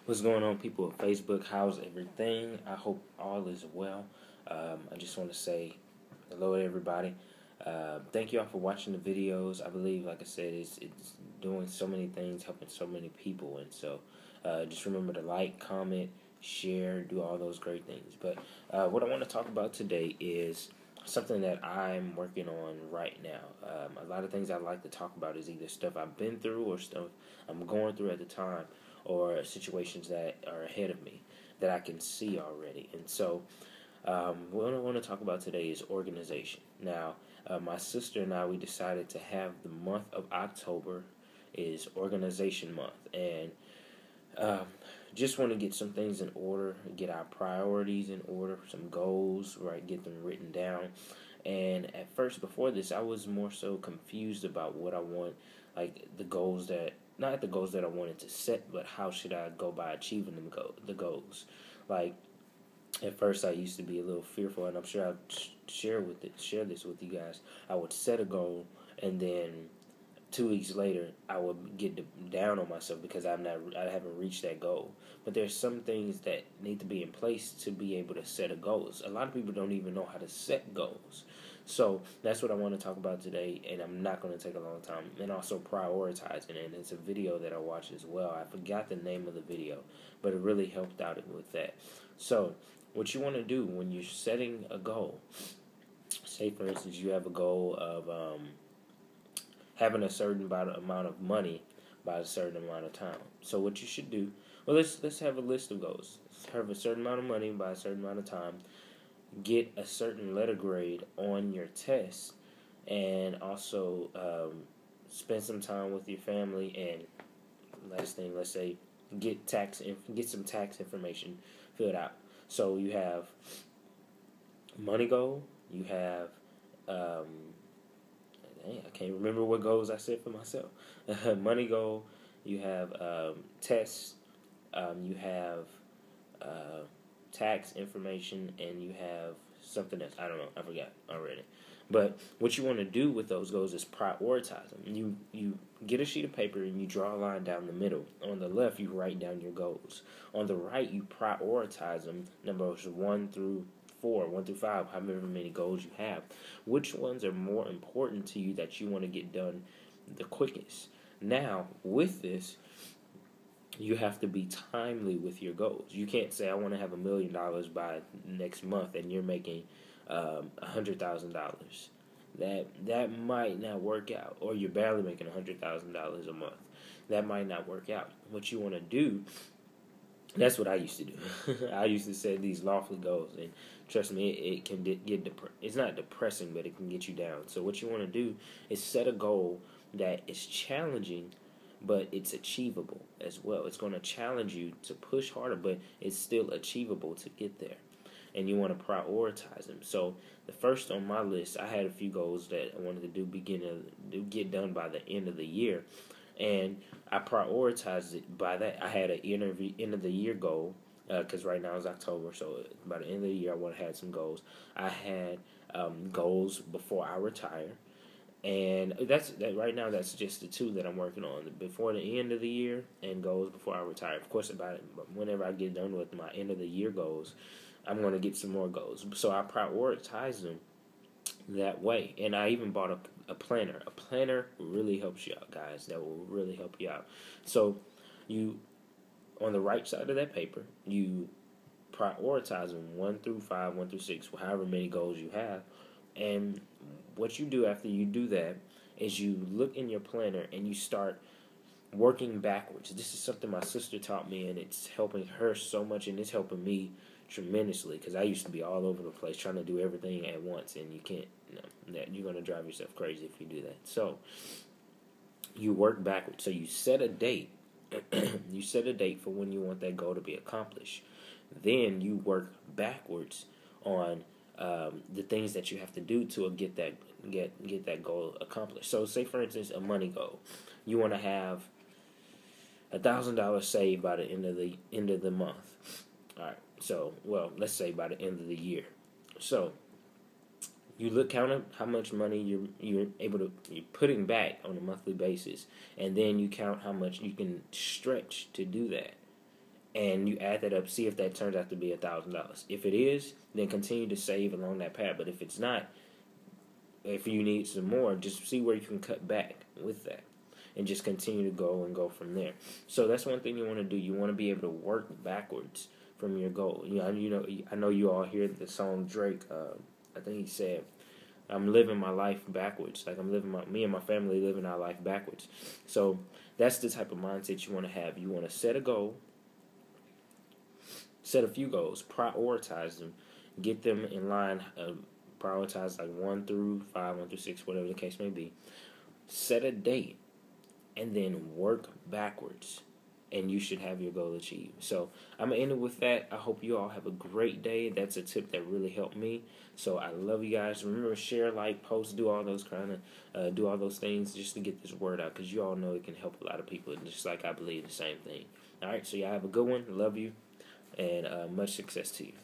What's going on, people of Facebook? How's everything? I hope all is well. I just want to say hello to everybody. Thank you all for watching the videos. I believe, like I said, it's doing so many things, helping so many people. And so just remember to like, comment, share, do all those great things. But what I want to talk about today is something that I'm working on right now. A lot of things I like to talk about is either stuff I've been through or stuff I'm going through at the time, or situations that are ahead of me that I can see already. And so, what I want to talk about today is organization. Now, my sister and I, we decided to have the month of October is organization month, and um, just want to get some things in order, get our priorities in order, some goals, right, get them written down. And at first, before this, I was more so confused about what I want, like the goals that, not the goals that I wanted to set, but how should I go by achieving the goals. Like, at first, I used to be a little fearful, and I'm sure I'll share this with you guys. I would set a goal, and then 2 weeks later, I would get down on myself because I haven't reached that goal. But there's some things that need to be in place to be able to set a goals. A lot of people don't even know how to set goals. So that's what I want to talk about today, and I'm not going to take a long time. And also prioritizing, and it's a video that I watched as well. I forgot the name of the video, but it really helped out with that. So what you want to do when you're setting a goal, say for instance you have a goal of having a certain amount of money by a certain amount of time. So what you should do, well, let's have a list of goals. Let's have a certain amount of money by a certain amount of time. Get a certain letter grade on your test, and also spend some time with your family. And last thing, let's say get some tax information filled out. So you have money goal. You have um, I can't remember what goals I set for myself. Money goal. You have tests. You have tax information, and you have something else. I don't know. I forgot already. But what you want to do with those goals is prioritize them. You get a sheet of paper and you draw a line down the middle. On the left, you write down your goals. On the right, you prioritize them. Numbers 1 through 4, 1 through 5, however many goals you have. Which ones are more important to you that you want to get done the quickest? Now, with this, you have to be timely with your goals. You can't say I want to have $1,000,000 by next month, and you're making $100,000. That might not work out, or you're barely making $100,000 a month. That might not work out. What you want to do, that's what I used to do. I used to set these lofty goals, and trust me, it can it's not depressing, but it can get you down. So what you want to do is set a goal that is challenging, but it's achievable as well. It's going to challenge you to push harder, but it's still achievable to get there. And you want to prioritize them. So the first on my list, I had a few goals that I wanted to get done by the end of the year, and I prioritized it by that. I had an end of the year goal, because right now it's October, so by the end of the year I want to have some goals. I had goals before I retire. And right now. That's just the two that I'm working on before the end of the year, and goals before I retire. Of course, whenever I get done with my end of the year goals, I'm going to get some more goals. So I prioritize them that way, and I even bought a planner. A planner really helps you out, guys. That will really help you out. So you, on the right side of that paper, you prioritize them 1 through 5, 1 through 6, however many goals you have. And what you do after you do that is you look in your planner and you start working backwards. This is something my sister taught me, and it's helping her so much, and it's helping me tremendously, because I used to be all over the place trying to do everything at once, and you can't. You're going to drive yourself crazy if you do that. So you work backwards. So you set a date. You set a date for when you want that goal to be accomplished. Then you work backwards on the things that you have to do to get that goal accomplished. So, say for instance, a money goal. You want to have $1,000 saved by the end of the month. All right. So, well, let's say by the end of the year. So, you count up how much money you're putting back on a monthly basis, and then you count how much you can stretch to do that. and you add that up, see if that turns out to be $1,000. If it is, then continue to save along that path. But if it's not, if you need some more, just see where you can cut back with that, and just continue to go from there. So that's one thing you want to do. You want to be able to work backwards from your goal. I know you all hear the song Drake. I think he said, "I'm living my life backwards. Like me and my family living our life backwards." So that's the type of mindset you want to have. You want to set a goal. Set a few goals, prioritize them, get them in line, prioritize like 1 through 5, 1 through 6, whatever the case may be. Set a date, and then work backwards, and you should have your goal achieved. So I'm going to end it with that. I hope you all have a great day. That's a tip that really helped me. So I love you guys. Remember, share, like, post, do all those things just to get this word out, because you all know it can help a lot of people, just like I believe the same thing. All right, so y'all have a good one. Love you. And much success to you.